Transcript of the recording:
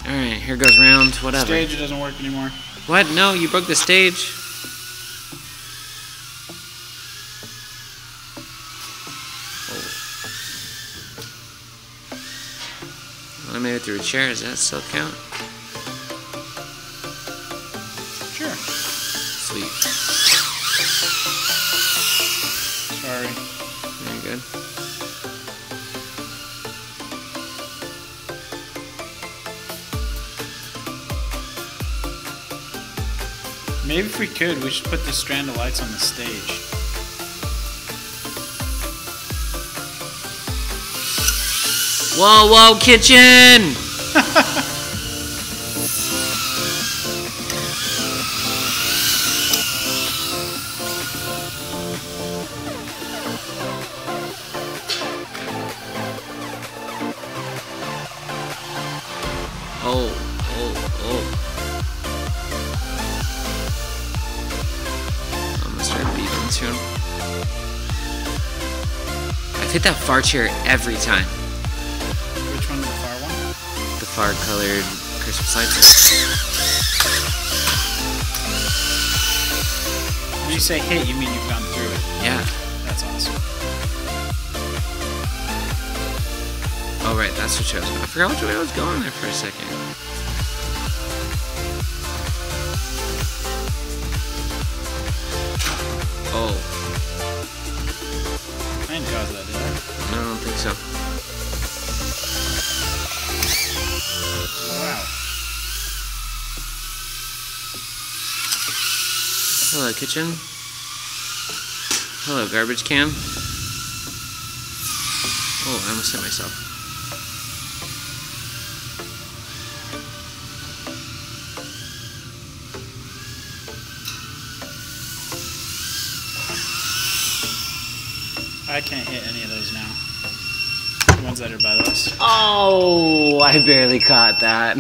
Alright, here goes round, whatever. Stage doesn't work anymore. What? No, you broke the stage. I made it through a chair. Does that still count? Sure. Sweet. Sorry. Very good. Maybe if we could, we should put this strand of lights on the stage. Whoa, whoa, kitchen! Oh. I'm gonna start beeping soon. I've hit that far chair every time. Which one, the far one? The far colored Christmas lights. When you say hit, you mean you've gone through it. Yeah. That's awesome. Oh, right, that's what I was going. I forgot which way I was going there for a second. Oh. I didn't cause that, did I? No, I don't think so. Wow. Hello, kitchen. Hello, garbage can. Oh, I almost hit myself. I can't hit any of those now. The ones that are by us. Oh, I barely caught that.